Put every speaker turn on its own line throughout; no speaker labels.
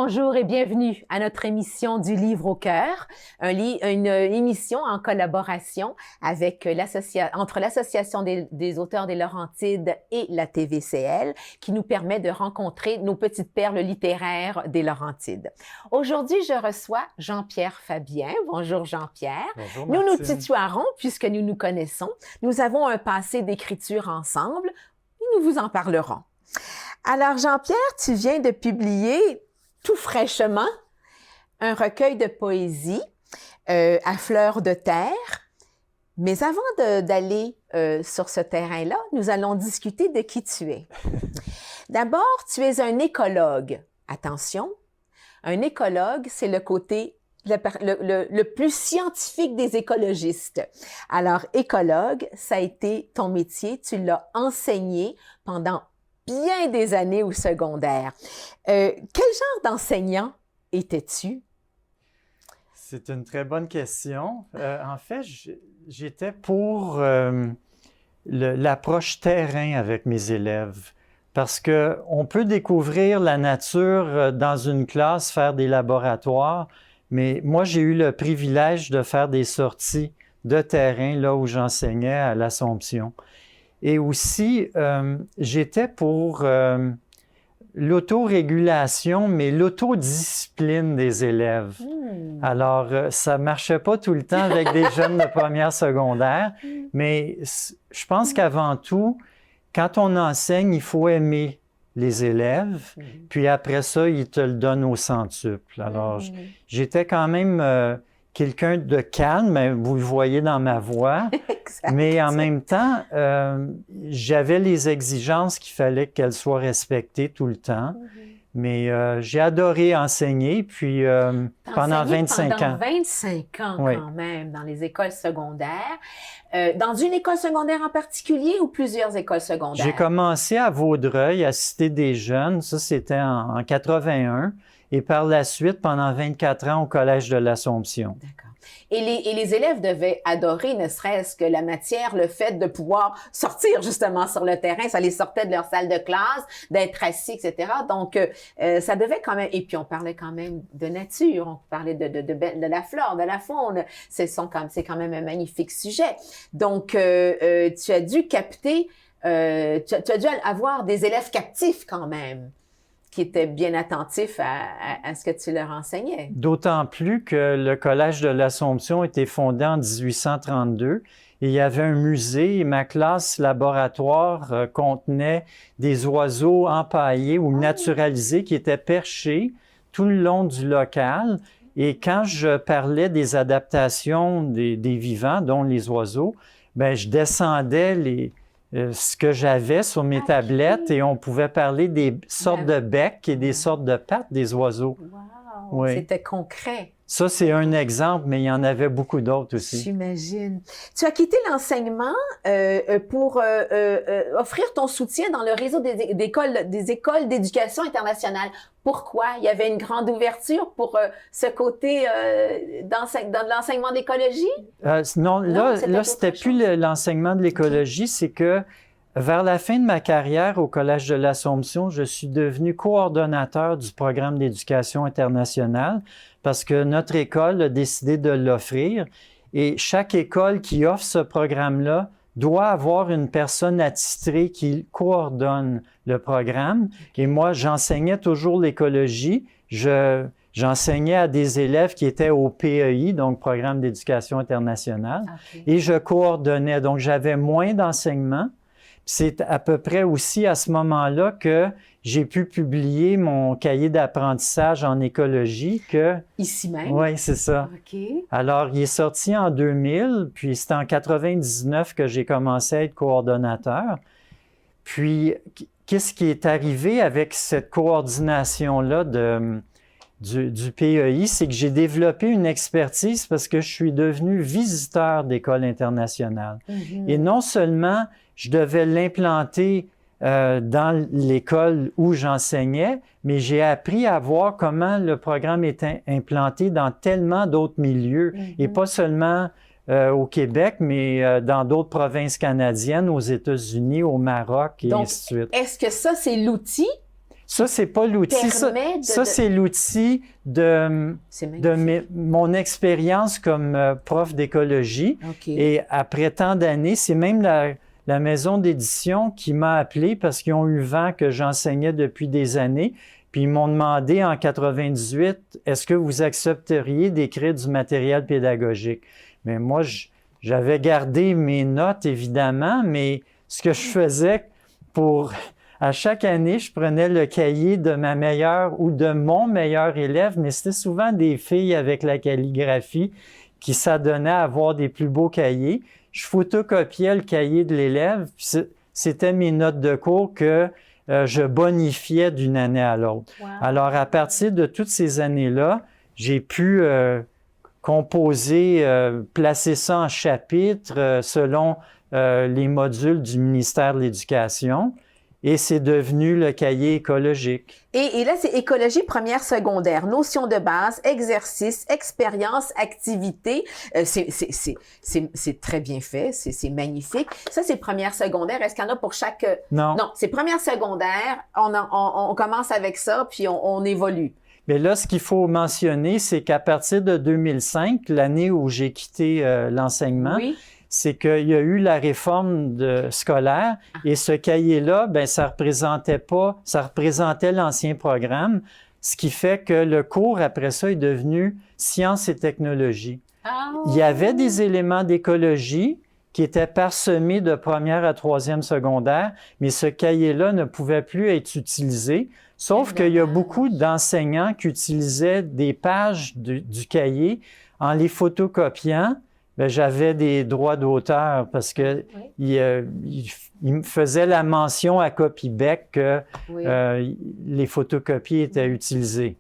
Bonjour et bienvenue à notre émission du Livre au cœur, une émission en collaboration avec entre l'Association des auteurs des Laurentides et la TVCL qui nous permet de rencontrer nos petites perles littéraires des Laurentides. Aujourd'hui, je reçois Jean-Pierre Fabien. Bonjour Jean-Pierre.
Bonjour
Nous nous
Martine.
tutoierons puisque nous nous connaissons. Nous avons un passé d'écriture ensemble et nous vous en parlerons. Alors Jean-Pierre, tu viens de publier tout fraîchement un recueil de poésie à fleur de terre. Mais avant d'aller sur ce terrain-là, nous allons discuter de qui tu es. D'abord, tu es un écologue. Attention, un écologue, c'est le côté le plus scientifique des écologistes. Alors, écologue, ça a été ton métier, tu l'as enseigné pendant bien des années au secondaire. Quel genre d'enseignant étais-tu?
C'est une très bonne question. En fait, j'étais pour l'approche terrain avec mes élèves parce qu'on peut découvrir la nature dans une classe, faire des laboratoires, mais moi, j'ai eu le privilège de faire des sorties de terrain là où j'enseignais à l'Assomption. Et aussi, j'étais pour l'autorégulation, mais l'autodiscipline des élèves. Alors, ça ne marchait pas tout le temps avec des jeunes de première secondaire, mais je pense qu'avant tout, quand on enseigne, il faut aimer les élèves, puis après ça, ils te le donnent au centuple. Alors, j'étais quand même quelqu'un de calme, vous le voyez dans ma voix, mais en même temps, j'avais les exigences qu'il fallait qu'elles soient respectées tout le temps. Mais j'ai adoré enseigner, puis pendant 25 ans.
Pendant 25 ans quand même, dans les écoles secondaires. Dans une école secondaire en particulier ou plusieurs écoles secondaires?
J'ai commencé à Vaudreuil, à Cité des Jeunes, ça c'était en 81, et par la suite, pendant 24 ans, au Collège de l'Assomption.
D'accord. Et les élèves devaient adorer, ne serait-ce que la matière, le fait de pouvoir sortir justement sur le terrain. Ça les sortait de leur salle de classe, d'être assis, etc. Donc, ça devait quand même... Et puis, on parlait quand même de nature, on parlait de la flore, de la faune. C'est quand même un magnifique sujet. Donc, tu as dû capter... tu as dû avoir des élèves captifs quand même, qui étaient bien attentifs à ce que tu leur enseignais.
D'autant plus que le Collège de l'Assomption était fondé en 1832 et il y avait un musée et ma classe laboratoire contenait des oiseaux empaillés ou naturalisés qui étaient perchés tout le long du local. Et quand je parlais des adaptations des vivants, dont les oiseaux, ben je descendais ce que j'avais sur mes tablettes et on pouvait parler des sortes de becs et des sortes de pattes des oiseaux.
Wow! Oui. C'était concret.
Ça, c'est un exemple, mais il y en avait beaucoup d'autres aussi.
J'imagine. Tu as quitté l'enseignement pour offrir ton soutien dans le réseau des écoles d'éducation internationale. Pourquoi? Il y avait une grande ouverture pour ce côté dans l'enseignement d'écologie?
Non, là c'était plus l'enseignement de l'écologie, c'est que vers la fin de ma carrière au Collège de l'Assomption, je suis devenu coordonnateur du programme d'éducation internationale parce que notre école a décidé de l'offrir et chaque école qui offre ce programme-là doit avoir une personne attitrée qui coordonne le programme. Et moi, j'enseignais toujours l'écologie. J'enseignais à des élèves qui étaient au PEI, donc Programme d'éducation internationale, et je coordonnais. Donc, j'avais moins d'enseignement. C'est à peu près aussi à ce moment-là que j'ai pu publier mon cahier d'apprentissage en écologie que...
Ici même?
Oui, c'est ça.
OK.
Alors, il est sorti en 2000, puis c'est en 99 que j'ai commencé à être coordonnateur. Puis, qu'est-ce qui est arrivé avec cette coordination-là du PEI, c'est que j'ai développé une expertise parce que je suis devenu visiteur d'école internationale. Et non seulement je devais l'implanter dans l'école où j'enseignais, mais j'ai appris à voir comment le programme était implanté dans tellement d'autres milieux, et pas seulement au Québec, mais dans d'autres provinces canadiennes, aux États-Unis, au Maroc, et
donc,
ainsi de suite.
Est-ce que ça, c'est l'outil
Ça, c'est pas l'outil. Ça, c'est l'outil de mon expérience comme prof d'écologie.
Okay.
Et après tant d'années, c'est même la maison d'édition qui m'a appelé parce qu'ils ont eu vent que j'enseignais depuis des années. Puis ils m'ont demandé en 98, est-ce que vous accepteriez d'écrire du matériel pédagogique? Mais moi, j'avais gardé mes notes, évidemment, mais ce que je faisais à chaque année, je prenais le cahier de ma meilleure ou de mon meilleur élève, mais c'était souvent des filles avec la calligraphie qui s'adonnaient à avoir des plus beaux cahiers. Je photocopiais le cahier de l'élève, puis c'était mes notes de cours que je bonifiais d'une année à l'autre.
Wow.
Alors, à partir de toutes ces années-là, j'ai pu composer, placer ça en chapitres selon les modules du ministère de l'Éducation. Et c'est devenu le cahier écologique.
Et là, c'est écologie première secondaire, notions de base, exercice, expérience, activité. C'est très bien fait, c'est magnifique. Ça, c'est première secondaire. Est-ce qu'il y en a pour chaque...
Non.
Non, c'est première secondaire. On commence avec ça, puis on évolue.
Mais là, ce qu'il faut mentionner, c'est qu'à partir de 2005, l'année où j'ai quitté l'enseignement,
oui.
C'est qu'il y a eu la réforme scolaire et ce cahier-là, ben ça représentait l'ancien programme, ce qui fait que le cours après ça est devenu sciences et technologies.
Oh.
Il y avait des éléments d'écologie qui étaient parsemés de première à troisième secondaire, mais ce cahier-là ne pouvait plus être utilisé, sauf qu'il y a beaucoup d'enseignants qui utilisaient des pages du cahier en les photocopiant. Ben, j'avais des droits d'auteur parce que il me faisait la mention à copie-bec que les photocopies étaient utilisées.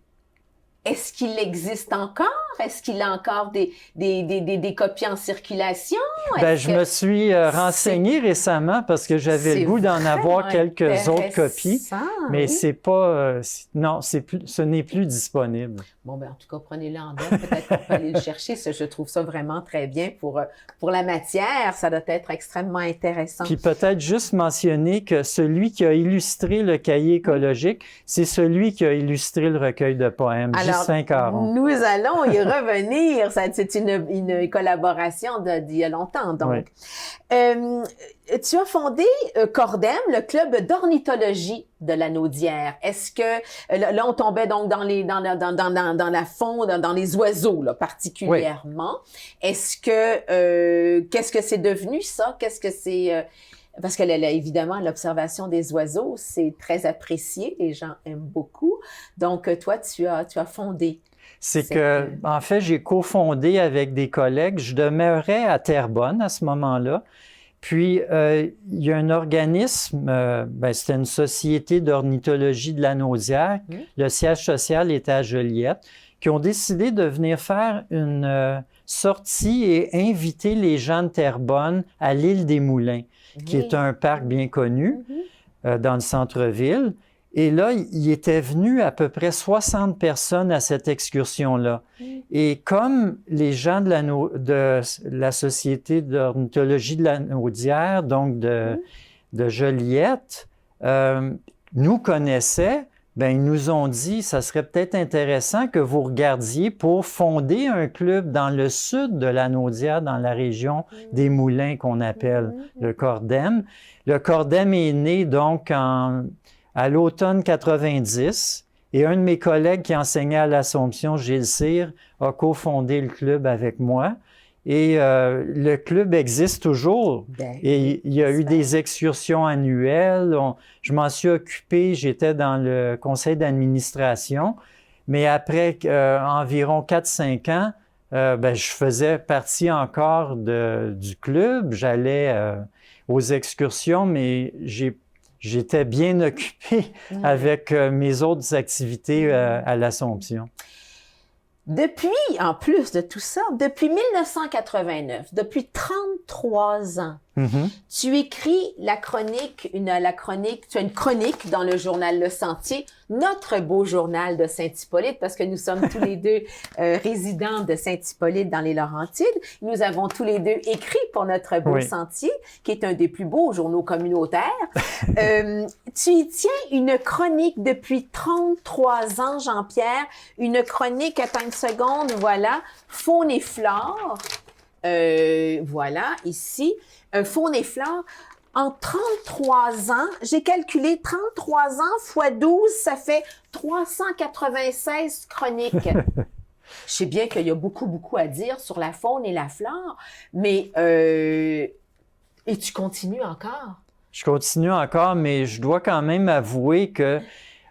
Est-ce qu'il existe encore? Est-ce qu'il y a encore des copies en circulation?
Ben, je me suis renseigné récemment parce que j'avais le goût d'en avoir quelques autres copies, mais c'est pas, non, ce n'est plus disponible.
Bon, ben en tout cas, prenez-le en note. Peut-être qu'on peut aller le chercher. Je trouve ça vraiment très bien pour la matière. Ça doit être extrêmement intéressant.
Puis peut-être juste mentionner que celui qui a illustré le cahier écologique, c'est celui qui a illustré le recueil de poèmes, Ghislain Caron.
Nous allons y revenir. C'est une collaboration d'il y a longtemps, donc. Oui. Tu as fondé Cordem, le club d'ornithologie de la Naudière. Est-ce que là on tombait donc dans la faune, dans les oiseaux là particulièrement. Oui. Est-ce que qu'est-ce que c'est devenu ça? Qu'est-ce que c'est parce que évidemment l'observation des oiseaux c'est très apprécié, les gens aiment beaucoup. Donc toi tu as fondé.
C'est que en fait j'ai cofondé avec des collègues. Je demeurais à Terrebonne à ce moment-là. Puis, il y a un organisme, c'était une société d'ornithologie de la Naudière, le siège social était à Joliette, qui ont décidé de venir faire une sortie et inviter les gens de Terrebonne à l'île des Moulins, qui est un parc bien connu dans le centre-ville. Et là, il était venu à peu près 60 personnes à cette excursion-là. Et comme les gens de la Société d'ornithologie de la Naudière, donc de Joliette, nous connaissaient, ben ils nous ont dit, ça serait peut-être intéressant que vous regardiez pour fonder un club dans le sud de la Naudière, dans la région des Moulins qu'on appelle le Cordem. Le Cordem est né donc à l'automne 90, et un de mes collègues qui enseignait à l'Assomption, Gilles Cyr, a cofondé le club avec moi. Et le club existe toujours. Et il y a eu des excursions annuelles. Je m'en suis occupé, j'étais dans le conseil d'administration. Mais après environ 4-5 ans, je faisais partie encore du club. J'allais aux excursions, mais j'étais bien occupé avec mes autres activités à l'Assomption.
Depuis, en plus de tout ça, depuis 1989, depuis 33 ans, Tu écris la chronique, tu as une chronique dans le journal Le Sentier, notre beau journal de Saint-Hippolyte, parce que nous sommes tous les deux résidents de Saint-Hippolyte dans les Laurentides. Nous avons tous les deux écrit pour notre beau Sentier, qui est un des plus beaux journaux communautaires. Tu y tiens une chronique depuis 33 ans, Jean-Pierre. Une chronique, attends une seconde, voilà, Faune et flore. Voilà, ici. Faune et flore. En 33 ans, j'ai calculé 33 ans fois 12, ça fait 396 chroniques. Je sais bien qu'il y a beaucoup, beaucoup à dire sur la faune et la flore, mais et tu continues encore?
Je continue encore, mais je dois quand même avouer que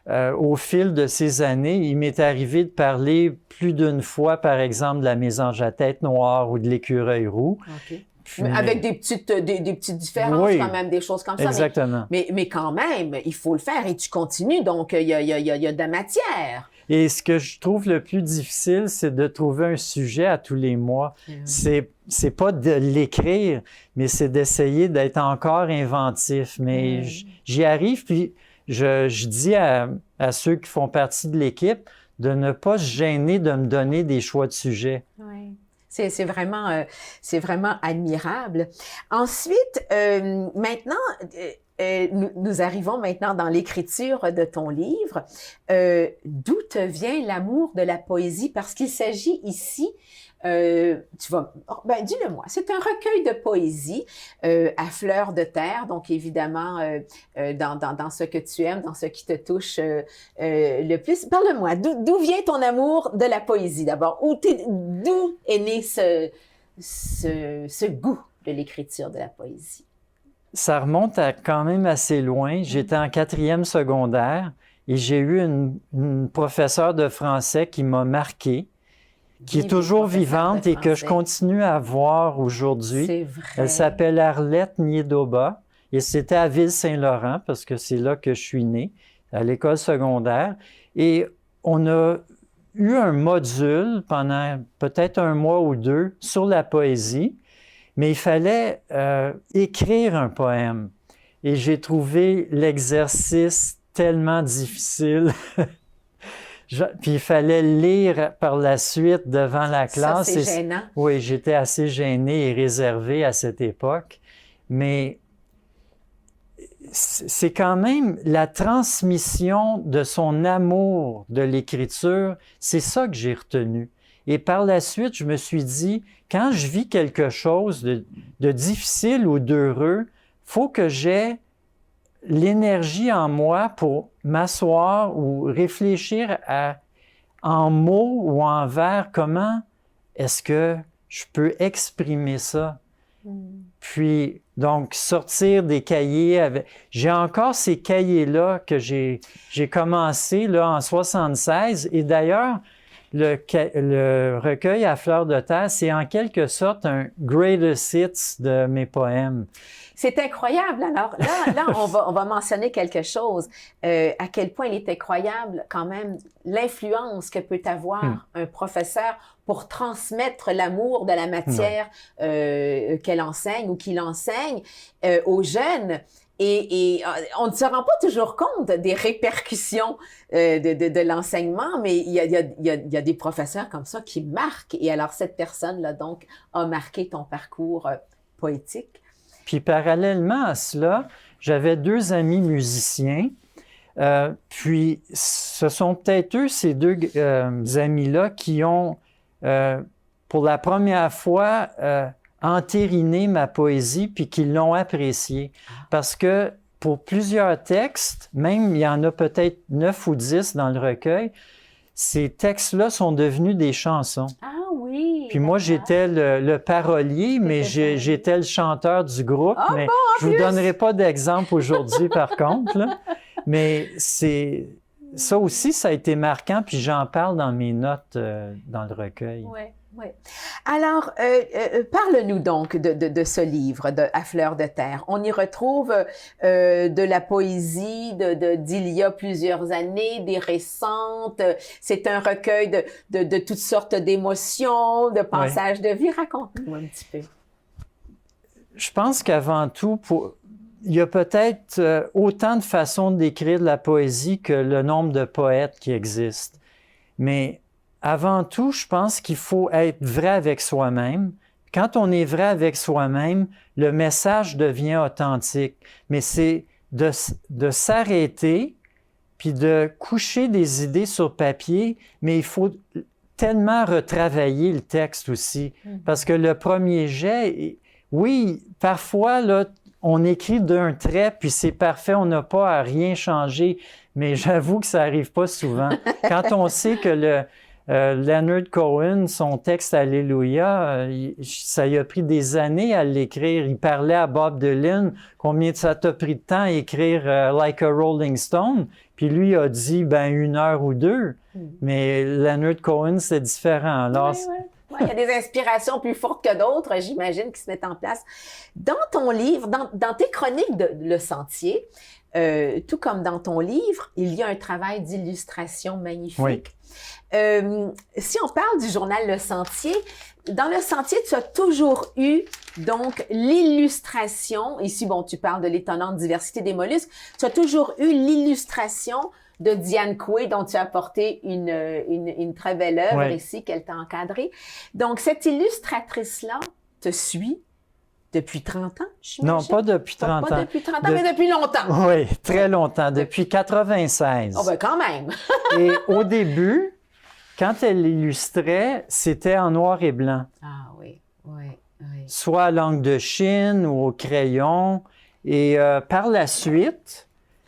au fil de ces années, il m'est arrivé de parler plus d'une fois, par exemple, de la mésange à tête noire ou de l'écureuil roux.
Okay. Puis, avec des petites différences, quand même, des choses comme ça.
Exactement.
Mais quand même, il faut le faire et tu continues, donc il y a de la matière.
Et ce que je trouve le plus difficile, c'est de trouver un sujet à tous les mois. C'est pas de l'écrire, mais c'est d'essayer d'être encore inventif. Mais j'y arrive, puis je dis à ceux qui font partie de l'équipe de ne pas se gêner de me donner des choix de sujets.
Oui. C'est vraiment admirable. Ensuite, maintenant, nous arrivons maintenant dans l'écriture de ton livre. D'où te vient l'amour de la poésie? Parce qu'il s'agit ici, dis-le-moi, c'est un recueil de poésie à fleur de terre, donc évidemment dans ce que tu aimes, dans ce qui te touche le plus. Parle-moi, d'où vient ton amour de la poésie d'abord? D'où est né ce goût de l'écriture de la poésie?
Ça remonte à quand même assez loin. J'étais en 4e secondaire et j'ai eu une professeure de français qui m'a marqué, qui est toujours vivante et que je continue à voir aujourd'hui.
C'est vrai.
Elle s'appelle Arlette Niedoba et c'était à Ville-Saint-Laurent parce que c'est là que je suis né, à l'école secondaire. Et on a eu un module pendant peut-être un mois ou deux sur la poésie, mais il fallait écrire un poème. Et j'ai trouvé l'exercice tellement difficile. Puis il fallait lire par la suite devant la classe.
Ça, c'est gênant.
Oui, j'étais assez gêné et réservé à cette époque. Mais c'est quand même la transmission de son amour de l'écriture, c'est ça que j'ai retenu. Et par la suite, je me suis dit, quand je vis quelque chose de difficile ou d'heureux, faut que j'aie l'énergie en moi pour m'asseoir ou réfléchir en mots ou en vers, comment est-ce que je peux exprimer ça? Puis, donc, sortir des cahiers. J'ai encore ces cahiers-là que j'ai commencé là, en 76. Et d'ailleurs, le recueil à fleur de terre, c'est en quelque sorte un greatest hits de mes poèmes.
C'est incroyable. Alors là, on va mentionner quelque chose. À quel point il est incroyable quand même l'influence que peut avoir un professeur pour transmettre l'amour de la matière qu'elle enseigne ou qu'il enseigne aux jeunes. Et on ne se rend pas toujours compte des répercussions de l'enseignement, mais il y a des professeurs comme ça qui marquent. Et alors, cette personne-là, donc, a marqué ton parcours poétique.
Puis, parallèlement à cela, j'avais 2 amis musiciens. Puis, ce sont peut-être eux, ces 2 amis-là, qui ont, pour la première fois, entériné ma poésie, puis qui l'ont appréciée. Parce que pour plusieurs textes, même il y en a peut-être 9 ou 10 dans le recueil, ces textes-là sont devenus des chansons.
Ah oui!
Puis moi, j'étais le parolier, mais j'étais le chanteur du groupe.
Ah,
mais
bon,
je ne vous donnerai pas d'exemple aujourd'hui, par contre. Là. Mais ça aussi, ça a été marquant, puis j'en parle dans mes notes dans le recueil.
Oui. Oui. Alors, parle-nous donc de ce livre, À fleur de terre. On y retrouve de la poésie d'il y a plusieurs années, des récentes. C'est un recueil de toutes sortes d'émotions, de passages de vie. Raconte-nous un petit peu.
je pense qu'avant tout, il y a peut-être autant de façons d'écrire de la poésie que le nombre de poètes qui existent. Mais avant tout, je pense qu'il faut être vrai avec soi-même. Quand on est vrai avec soi-même, le message devient authentique. Mais c'est de s'arrêter puis de coucher des idées sur papier, mais il faut tellement retravailler le texte aussi. Parce que le premier jet, oui, parfois, là, on écrit d'un trait, puis c'est parfait, on n'a pas à rien changer, mais j'avoue que ça n'arrive pas souvent. Quand on sait que Leonard Cohen, son texte Alléluia, ça lui a pris des années à l'écrire. Il parlait à Bob Dylan, combien ça t'a pris de temps à écrire Like a Rolling Stone? Puis lui a dit, 1 heure ou 2. Mais Leonard Cohen, c'est différent. Alors,
oui. Ouais, il y a des inspirations plus fortes que d'autres, j'imagine, qui se mettent en place. Dans ton livre, dans tes chroniques de Le Sentier, tout comme dans ton livre, il y a un travail d'illustration magnifique.
Oui.
Si on parle du journal Le Sentier, dans Le Sentier, tu as toujours eu donc l'illustration, ici, bon, tu parles de l'étonnante diversité des mollusques, tu as toujours eu l'illustration de Diane Coué, dont tu as apporté une très belle œuvre ici, qu'elle t'a encadrée. Donc, cette illustratrice-là te suit depuis 30 ans, j'imagine?
Non, pas depuis 30 ans.
Pas depuis 30 ans, mais depuis longtemps.
Oui, très longtemps, depuis 96.
Oh ben quand même!
Et au début, quand elle illustrait, c'était en noir et blanc.
Ah oui.
Soit à l'encre de Chine ou au crayon. Et par la suite,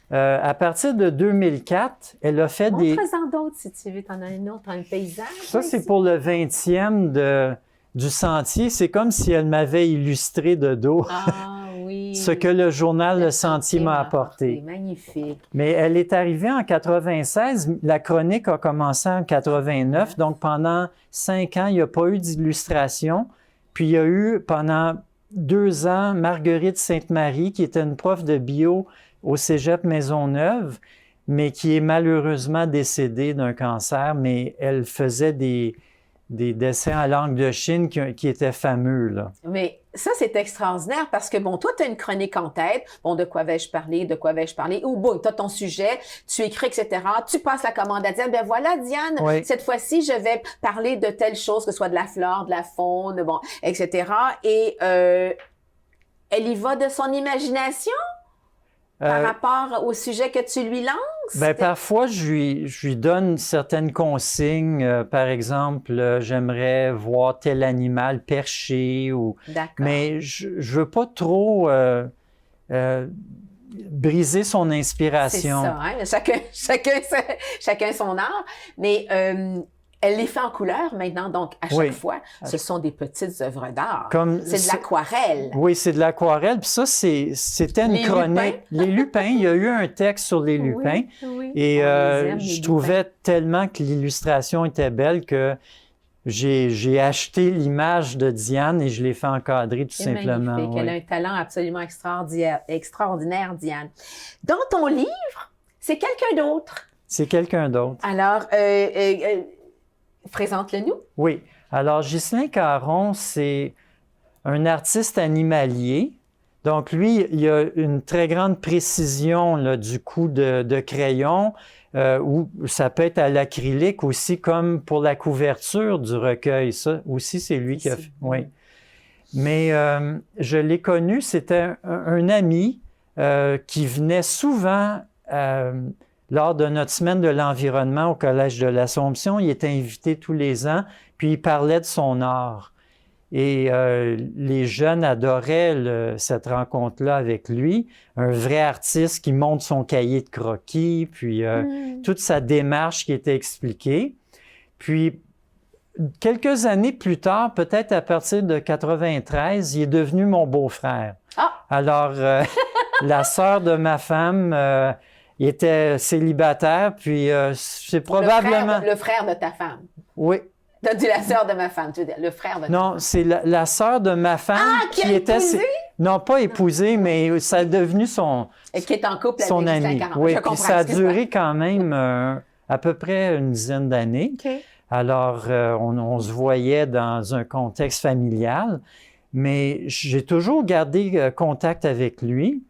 à partir de 2004, elle a fait des...
Montre-en d'autres si tu veux, t'en as une autre, un paysage.
Ça, c'est pour le 20e du Sentier. C'est comme si elle m'avait illustré de dos.
Ah oui.
Ce que le journal Le Sentier m'a apporté.
Magnifique.
Mais elle est arrivée en 96. La chronique a commencé en 89. Donc, pendant 5 ans, il n'y a pas eu d'illustration. Puis, il y a eu, pendant 2 ans, Marguerite Sainte-Marie, qui était une prof de bio au Cégep Maisonneuve, mais qui est malheureusement décédée d'un cancer. Mais elle faisait des dessins à l'encre de Chine qui étaient fameux, là.
Mais ça, c'est extraordinaire parce que, bon, toi, tu as une chronique en tête. Bon, de quoi vais-je parler? Ou bon, tu as ton sujet, tu écris, etc. Tu passes la commande à Diane. Ben voilà, Diane, cette fois-ci, je vais parler de telle chose, que ce soit de la flore, de la faune, bon, etc. Et elle y va de son imagination? Par rapport au sujet que tu lui lances?
Ben, parfois, je lui donne certaines consignes. Par exemple, j'aimerais voir tel animal perché. Mais je ne veux pas trop briser son inspiration.
C'est ça, hein? Chacun son art. Mais elle les fait en couleur maintenant, donc à chaque fois, ce sont des petites œuvres d'art. C'est de l'aquarelle.
Oui, c'est de l'aquarelle. Puis ça, c'était une chronique. Les lupins, il y a eu un texte sur les lupins. Et je trouvais tellement que l'illustration était belle que j'ai acheté l'image de Diane et je l'ai fait encadrer tout simplement.
Magnifique. Elle a un talent absolument extraordinaire, Diane. Dans ton livre, c'est quelqu'un d'autre.
C'est quelqu'un d'autre.
Alors, présente-le-nous.
Oui. Alors, Ghislain Caron, c'est un artiste animalier. Donc, lui, il a une très grande précision là, du coup de crayon, ou ça peut être à l'acrylique aussi, comme pour la couverture du recueil. Ça aussi, c'est lui qui a fait. Oui. Mais je l'ai connu, c'était un ami qui venait souvent... lors de notre semaine de l'environnement au Collège de l'Assomption, il était invité tous les ans, puis il parlait de son art. Et les jeunes adoraient cette rencontre-là avec lui. Un vrai artiste qui montre son cahier de croquis, puis toute sa démarche qui était expliquée. Puis, quelques années plus tard, peut-être à partir de 93, il est devenu mon beau-frère.
Ah!
Alors, la sœur de ma femme... il était célibataire, puis c'est probablement...
Le frère de ta femme.
Oui.
Tu as dit la sœur de ma femme, tu veux dire le frère de ta femme.
Non, c'est la sœur de ma femme
qui était... Épousé?
Non, pas épousée, mais ça a devenu son...
Qui est en couple
son
avec
ami. Oui, puis ça a duré quand même à peu près une dizaine d'années.
Okay.
Alors, on se voyait dans un contexte familial. mais j'ai toujours gardé contact avec lui.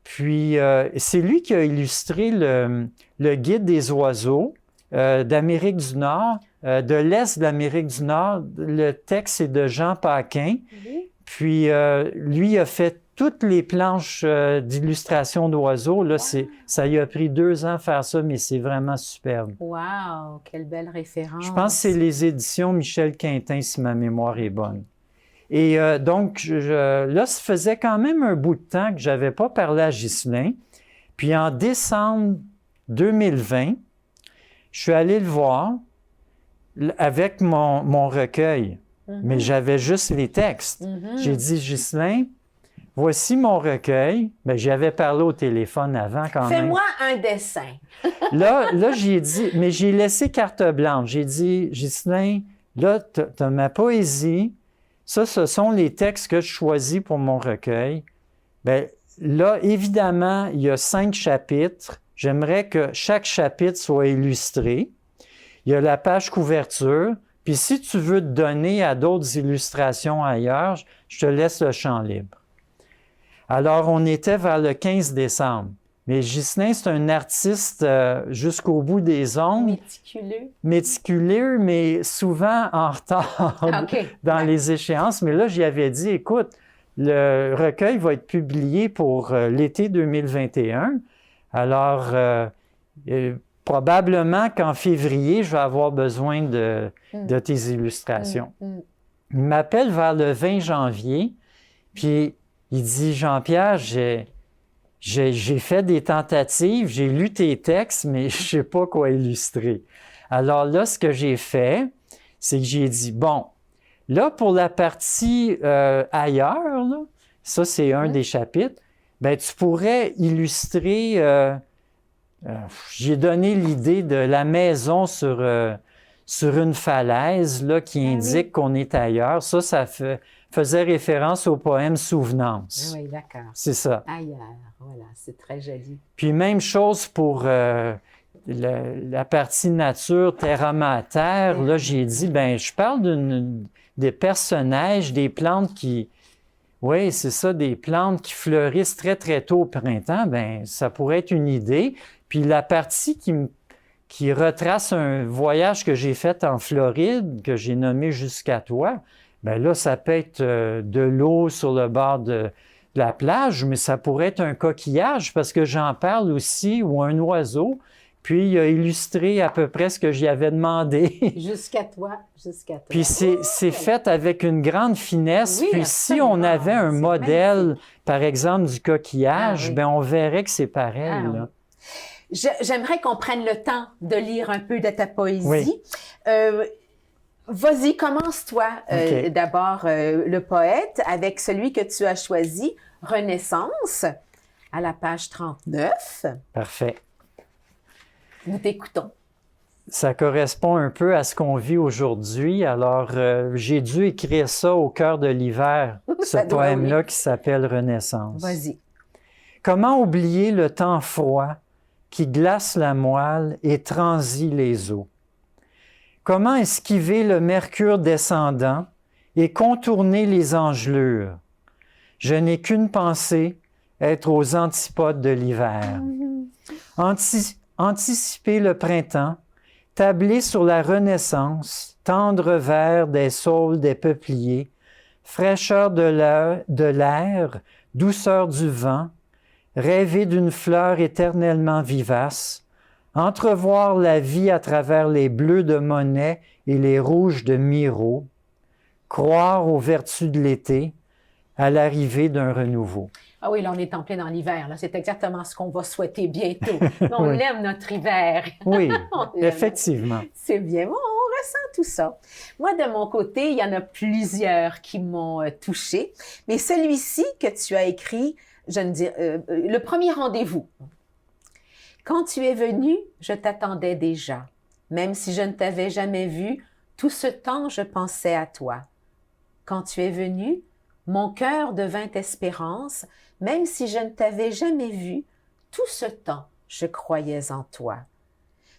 Puis, c'est lui qui a illustré le guide des oiseaux d'Amérique du Nord, de l'Est de l'Amérique du Nord. Le texte est de Jean Paquin. Puis, lui a fait toutes les planches d'illustration d'oiseaux. Là, ça lui a pris 2 ans faire ça, mais c'est vraiment superbe.
Wow! Quelle belle référence!
Je pense que c'est les éditions Michel Quintin, si ma mémoire est bonne. Et donc, là, ça faisait quand même un bout de temps que je n'avais pas parlé à Ghislain. Puis en décembre 2020, je suis allé le voir avec mon recueil. Mais j'avais juste les textes. J'ai dit, Ghislain, voici mon recueil. Bien, j'y avais parlé au téléphone avant quand même.
Fais-moi un dessin.
Là, j'ai dit, mais j'ai laissé carte blanche. J'ai dit, Ghislain, là, tu as ma poésie. Ça, ce sont les textes que je choisis pour mon recueil. Bien, là, évidemment, il y a 5 chapitres. J'aimerais que chaque chapitre soit illustré. Il y a la page couverture. Puis si tu veux te donner à d'autres illustrations ailleurs, je te laisse le champ libre. Alors, on était vers le 15 décembre. Mais Ghislain, c'est un artiste jusqu'au bout des ongles.
Méticuleux.
Méticuleux, mais souvent en retard dans les échéances. Mais là, j'y avais dit, écoute, le recueil va être publié pour l'été 2021. Alors, probablement qu'en février, je vais avoir besoin de tes illustrations. Il m'appelle vers le 20 janvier, puis il dit, Jean-Pierre, j'ai fait des tentatives, j'ai lu tes textes, mais je ne sais pas quoi illustrer. Alors là, ce que j'ai fait, c'est que j'ai dit, bon, là, pour la partie ailleurs, là, ça, c'est un des chapitres, bien, tu pourrais illustrer, j'ai donné l'idée de la maison sur une falaise, là, qui indique qu'on est ailleurs. Ça faisait référence au poème Souvenance.
Oui, d'accord.
C'est ça.
Ailleurs, voilà, c'est très joli.
Puis même chose pour la partie nature, terre à terre. Là, j'ai dit, ben je parle des personnages, des plantes qui... Oui, c'est ça, des plantes qui fleurissent très, très tôt au printemps. Ben ça pourrait être une idée. Puis la partie qui retrace un voyage que j'ai fait en Floride, que j'ai nommé Jusqu'à toi, bien là, ça peut être de l'eau sur le bord de la plage, mais ça pourrait être un coquillage parce que j'en parle aussi, ou un oiseau. Puis il a illustré à peu près ce que j'y avais demandé.
Jusqu'à toi, jusqu'à toi.
Puis c'est fait avec une grande finesse.
Oui,
puis si on avait un modèle, par exemple, du coquillage, bien on verrait que c'est pareil. Là.
J'aimerais qu'on prenne le temps de lire un peu de ta poésie.
Oui.
Vas-y, commence-toi d'abord le poète avec celui que tu as choisi, Renaissance, à la page 39.
Parfait.
Nous t'écoutons.
Ça correspond un peu à ce qu'on vit aujourd'hui. Alors, j'ai dû écrire ça au cœur de l'hiver, ce poème-là qui s'appelle Renaissance.
Vas-y.
Comment oublier le temps froid qui glace la moelle et transit les eaux? Comment esquiver le mercure descendant et contourner les engelures? Je n'ai qu'une pensée, être aux antipodes de l'hiver. Anticiper le printemps, tabler sur la renaissance, tendre vert des saules des peupliers, fraîcheur de l'air, douceur du vent, rêver d'une fleur éternellement vivace, entrevoir la vie à travers les bleus de Monet et les rouges de Miro, croire aux vertus de l'été, à l'arrivée d'un renouveau.
Ah oui, là, on est en plein dans l'hiver. C'est exactement ce qu'on va souhaiter bientôt. On aime notre hiver.
Oui, effectivement.
C'est bien. Bon, on ressent tout ça. Moi, de mon côté, il y en a plusieurs qui m'ont touchée. Mais celui-ci que tu as écrit, le premier rendez-vous. Quand tu es venu, je t'attendais déjà. Même si je ne t'avais jamais vu, tout ce temps, je pensais à toi. Quand tu es venu, mon cœur devint espérance, même si je ne t'avais jamais vu, tout ce temps, je croyais en toi.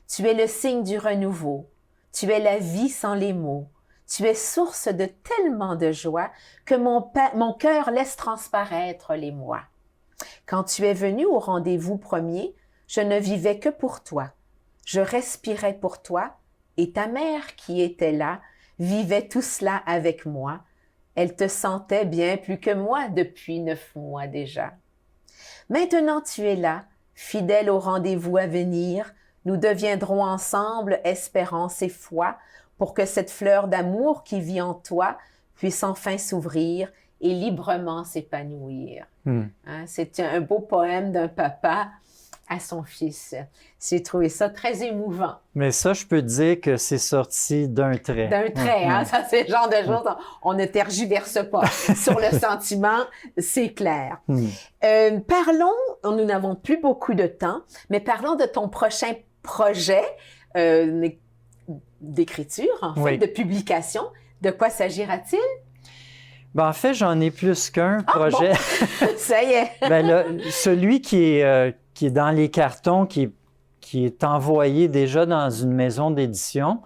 Tu es le signe du renouveau, tu es la vie sans les mots, Tu es source de tellement de joie que mon cœur laisse transparaître les mois. Quand tu es venu au rendez-vous premier, je ne vivais que pour toi. Je respirais pour toi, et ta mère qui était là vivait tout cela avec moi. Elle te sentait bien plus que moi depuis 9 mois déjà. Maintenant tu es là, fidèle au rendez-vous à venir. Nous deviendrons ensemble espérance et foi pour que cette fleur d'amour qui vit en toi puisse enfin s'ouvrir et librement s'épanouir. Hein, c'est un beau poème d'un papa à son fils. J'ai trouvé ça très émouvant.
Mais ça, je peux dire que c'est sorti d'un trait.
D'un trait, hein? Ça, c'est le genre de choses, on ne tergiverse pas. Sur le sentiment, c'est clair. Parlons, nous n'avons plus beaucoup de temps, mais parlons de ton prochain projet d'écriture, en fait, de publication. De quoi s'agira-t-il?
Ben, en fait, j'en ai plus qu'un projet.
Bon. Ça y est.
Ben, là, celui qui est dans les cartons, qui est envoyé déjà dans une maison d'édition,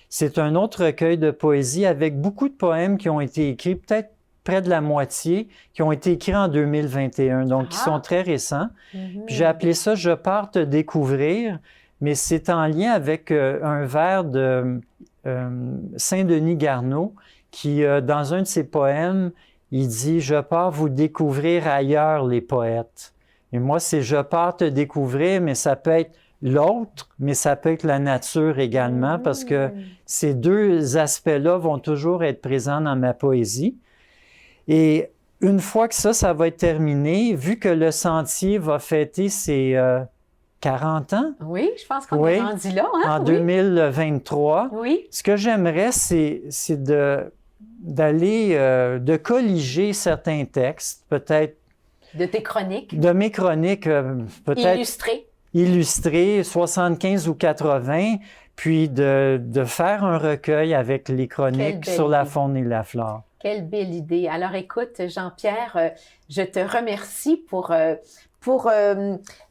c'est un autre recueil de poésie avec beaucoup de poèmes qui ont été écrits, peut-être près de la moitié, qui ont été écrits en 2021, donc qui sont très récents. Puis j'ai appelé ça « Je pars te découvrir », mais c'est en lien avec un vers de Saint-Denis Garneau, qui, dans un de ses poèmes, il dit « Je pars vous découvrir ailleurs, les poètes ». Et moi, c'est « Je pars te découvrir », mais ça peut être l'autre, mais ça peut être la nature également, parce que ces deux aspects-là vont toujours être présents dans ma poésie. Et une fois que ça va être terminé, vu que le Sentier va fêter ses 40 ans.
Oui, je pense qu'on est rendu là. Hein?
En 2023.
Oui.
Ce que j'aimerais, c'est de colliger certains textes, peut-être.
De tes chroniques.
De mes chroniques, peut-être. Illustrées, 75 ou 80, puis de faire un recueil avec les chroniques sur la faune et la flore.
Quelle belle idée. Alors écoute, Jean-Pierre, je te remercie pour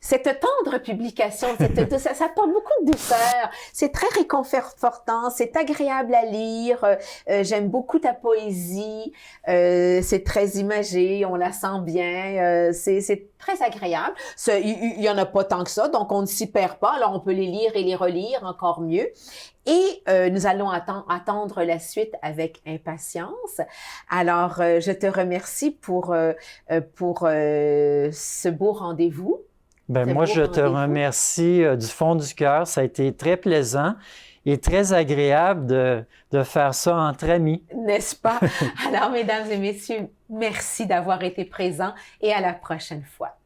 cette tendre publication. Ça apporte beaucoup de douceur. C'est très réconfortant, c'est agréable à lire. J'aime beaucoup ta poésie. C'est très imagé, on la sent bien. C'est très agréable. Il y en a pas tant que ça, donc on ne s'y perd pas. Alors on peut les lire et les relire encore mieux. Et nous allons attendre la suite avec impatience. Alors, je te remercie pour ce beau rendez-vous.
Ben moi, je te remercie du fond du cœur. Ça a été très plaisant et très agréable de faire ça entre amis.
N'est-ce pas? Alors, mesdames et messieurs, merci d'avoir été présents et à la prochaine fois.